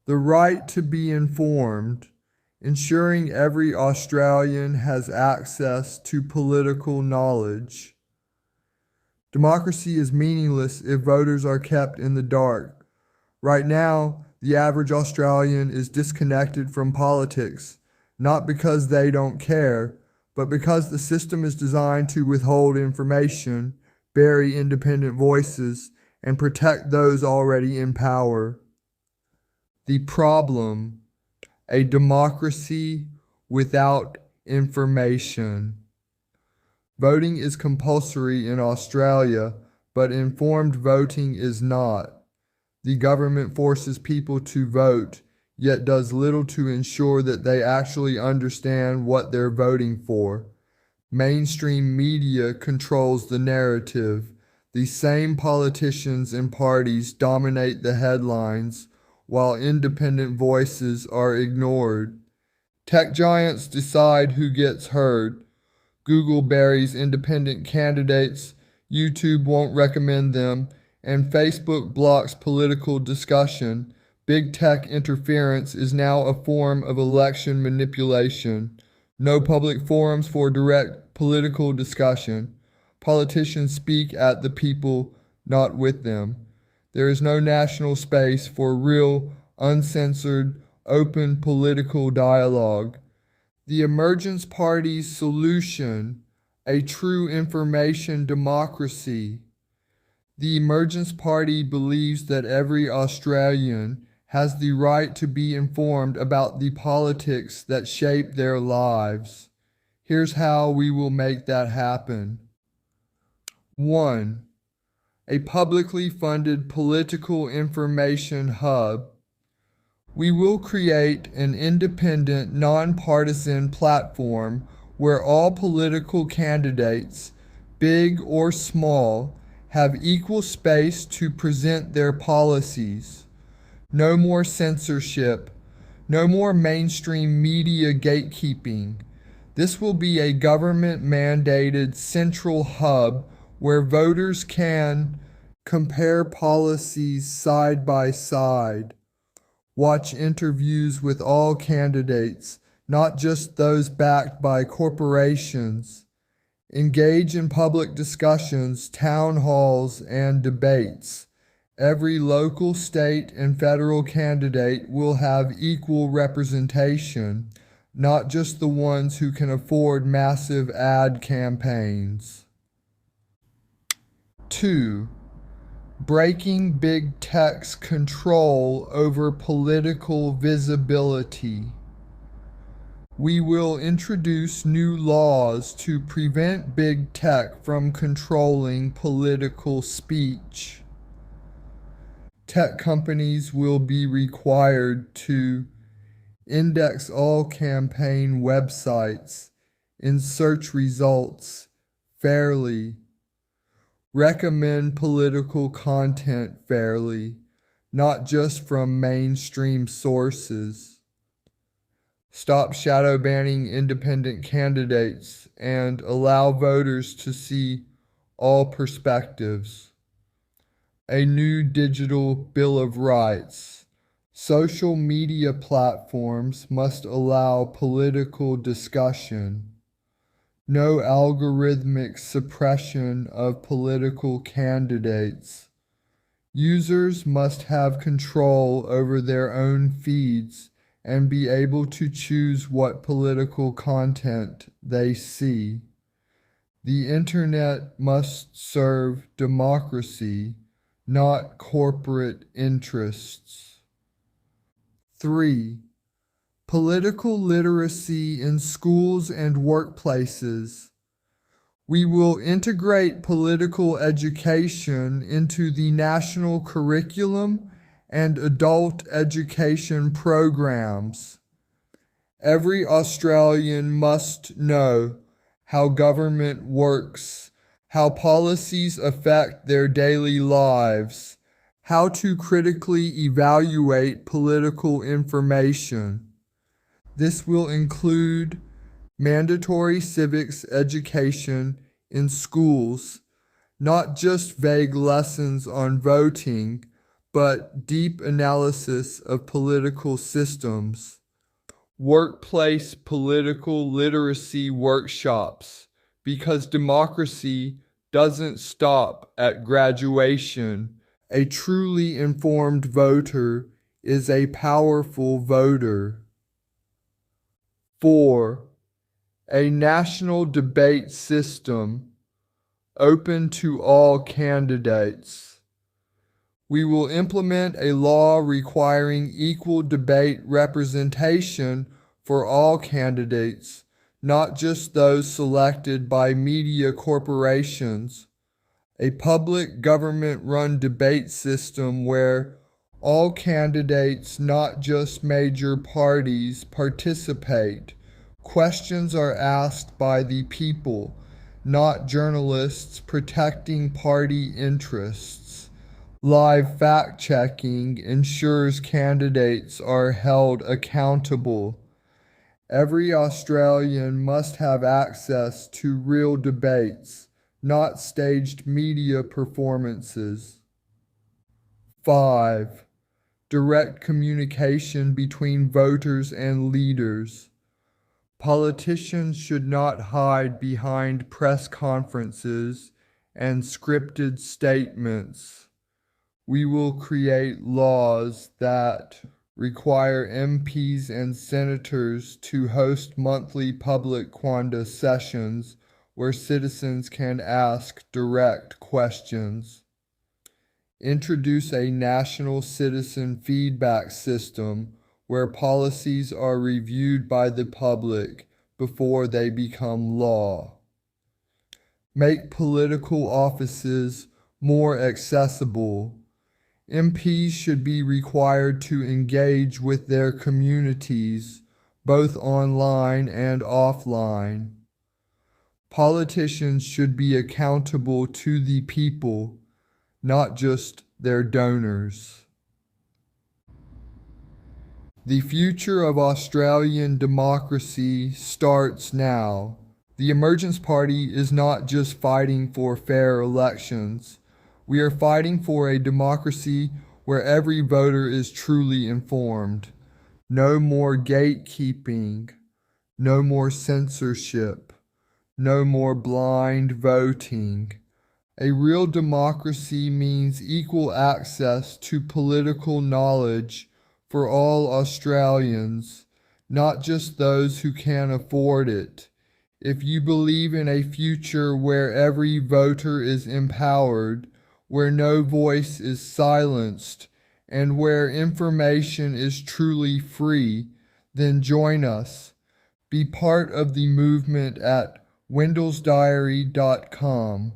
The right to be informed, ensuring every Australian has access to political knowledge. Democracy is meaningless if voters are kept in the dark. Right now, the average Australian is disconnected from politics, not because they don't care, but because the system is designed to withhold information, bury independent voices, and protect those already in power. The problem: a democracy without information. Voting is compulsory in Australia, but informed voting is not. The government forces people to vote, yet does little to ensure that they actually understand what they're voting for. Mainstream media controls the narrative. The same politicians and parties dominate the headlines, while independent voices are ignored. Tech giants decide who gets heard. Google buries independent candidates, YouTube won't recommend them, and Facebook blocks political discussion. Big tech interference is now a form of election manipulation. No public forums for direct political discussion. Politicians speak at the people, not with them. There is no national space for real, uncensored, open political dialogue. The Emergence Party's solution: a true information democracy. The Emergence Party believes that every Australian has the right to be informed about the politics that shape their lives. Here's how we will make that happen. 1. A publicly funded political information hub. We will create an independent, nonpartisan platform where all political candidates, big or small, have equal space to present their policies. No more censorship. No more mainstream media gatekeeping. This will be a government-mandated central hub where voters can compare policies side by side. Watch interviews with all candidates, not just those backed by corporations. Engage in public discussions, town halls, and debates. Every local, state, and federal candidate will have equal representation, not just the ones who can afford massive ad campaigns. 2. Breaking big tech's control over political visibility. We will introduce new laws to prevent big tech from controlling political speech. Tech companies will be required to index all campaign websites in search results fairly, recommend political content fairly, not just from mainstream sources. Stop shadow banning independent candidates and allow voters to see all perspectives. A new digital Bill of Rights. Social media platforms must allow political discussion. No algorithmic suppression of political candidates. Users must have control over their own feeds and be able to choose what political content they see. The internet must serve democracy, not corporate interests. 3. Political literacy in schools and workplaces. We will integrate political education into the national curriculum and adult education programs. Every Australian must know how government works, how policies affect their daily lives, how to critically evaluate political information. This will include mandatory civics education in schools, not just vague lessons on voting, but deep analysis of political systems. Workplace political literacy workshops, because democracy doesn't stop at graduation. A truly informed voter is a powerful voter. 4. A national debate system open to all candidates. We will implement a law requiring equal debate representation for all candidates, not just those selected by media corporations. A public government-run debate system where all candidates, not just major parties, participate. Questions are asked by the people, not journalists protecting party interests. Live fact-checking ensures candidates are held accountable. Every Australian must have access to real debates, not staged media performances. 5. Direct communication between voters and leaders. Politicians should not hide behind press conferences and scripted statements. We will create laws that require MPs and senators to host monthly public Quanda sessions where citizens can ask direct questions. Introduce a national citizen feedback system where policies are reviewed by the public before they become law. Make political offices more accessible. MPs should be required to engage with their communities, both online and offline. Politicians should be accountable to the people, not just their donors. The future of Australian democracy starts now. The Emergence Party is not just fighting for fair elections. We are fighting for a democracy where every voter is truly informed. No more gatekeeping, no more censorship, no more blind voting. A real democracy means equal access to political knowledge for all Australians, not just those who can afford it. If you believe in a future where every voter is empowered, where no voice is silenced, and where information is truly free, then join us. Be part of the movement at wendellsdiary.com.